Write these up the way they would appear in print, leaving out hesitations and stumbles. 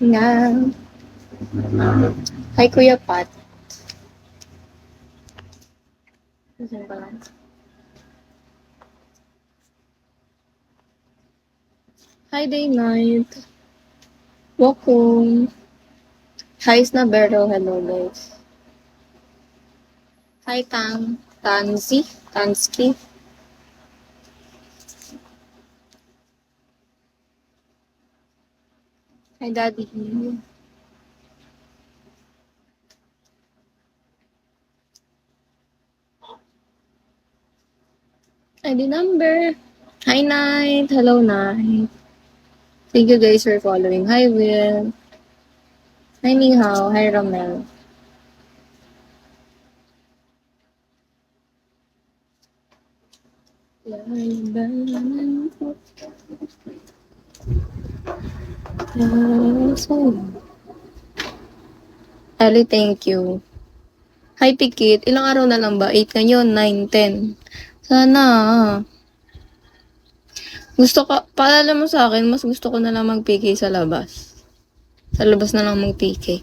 Nga. Hi, Kuya Pat. Saan pa lang? Hi, Day Night. Welcome. Hi, Snabero. Hello, guys. Hi, Tansky. Hi, Daddy. ID number. Hi, Night. Hello, Night. Thank you guys for following. Hi, Will. Hi, Ni Hao. Hi, Romel. Ali, thank you. Hi, Pikit. Ilang araw na lang ba? 8 ngayon, 9, 10. Sana. Gusto ko, paalala mo sa akin, mas gusto ko na lang mag-PK sa labas. Sa labas na lang mag-PK.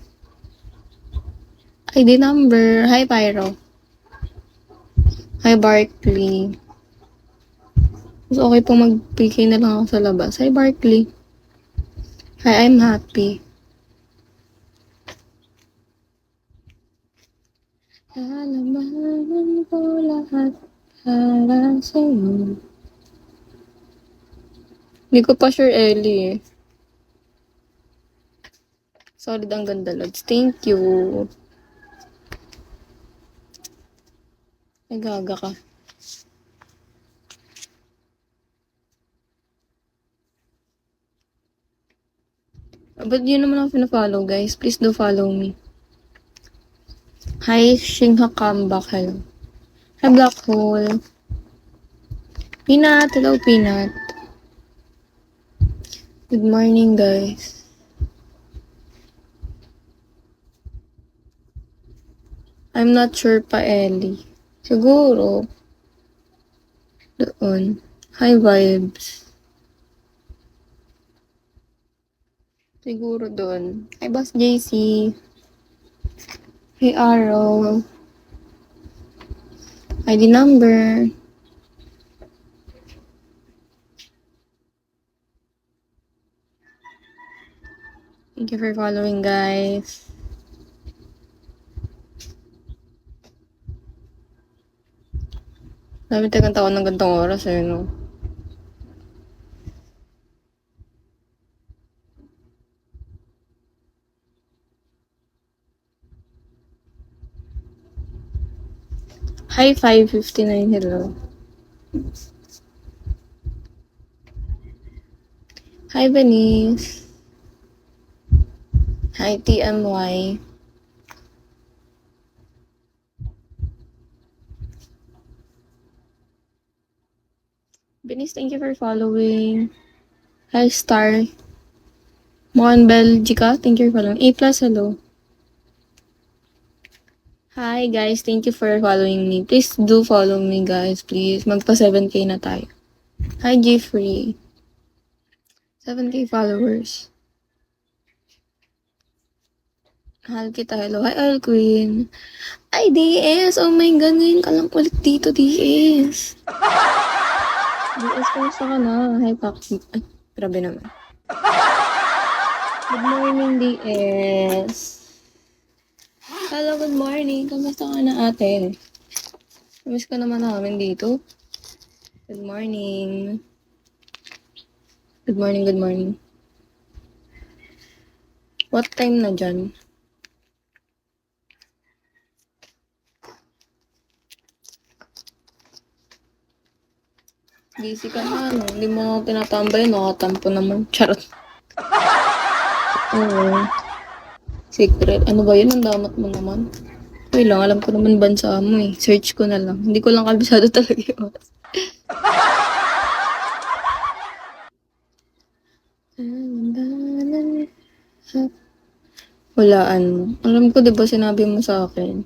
ID number. Hi, Pyro. Hi, Barkley. Mas okay pong mag-PK na lang ako sa labas. Hi, Barkley. Hi, I'm happy. Alamanan ko lahat para sa'yo. Hindi ko pa sure, Ellie. Solid ang ganda, Lods. Thank you. Ay, gaga ka. But yun naman ako pina-follow, guys. Please do follow me. Hi, Shingha Comeback. Hello. Hi, Black Hole. Peanut. Hello, Peanut. Good morning, guys. I'm not sure pa, Ellie. Siguro. Doon. Hi, vibes. Siguro doon. Hi, Boss JC. Hey, Arrow. ID number. Thank you for following, guys. Dami tagang tao ng gantong oras, eh, no? Hi, 559. Hello. Hi, Venice. Hi, TMY. Venice, thank you for following. Hi, Star. Mon Belgica, thank you for following. A+, hello. Hi, guys. Thank you for following me. Please do follow me, guys. Please. Magpa 7K na tayo. Hi, Jeffrey. 7K followers. Mahal kita. Hello. Hi, Oil Queen. Ay, DS. Oh my God. Ngayon ka lang ulit dito, DS. DS, kamusta ka na? Hi, Paxi. Ay, grabe naman. Good morning, DS. Hello, good morning. Kamusta ka na, ate? Miss ka naman namin dito. Good morning. Good morning, good morning. What time na dyan? Busy ka na, no? Hindi mo ako tinatambay, nakatampo naman. Charot. Oo. Secret. Ano ba yun? Ang damat mo naman. Uy lang, alam ko naman bansa mo eh. Search ko na lang. Hindi ko lang kabisado talaga yun. Walaan mo. Alam ko, di ba sinabi mo sa akin?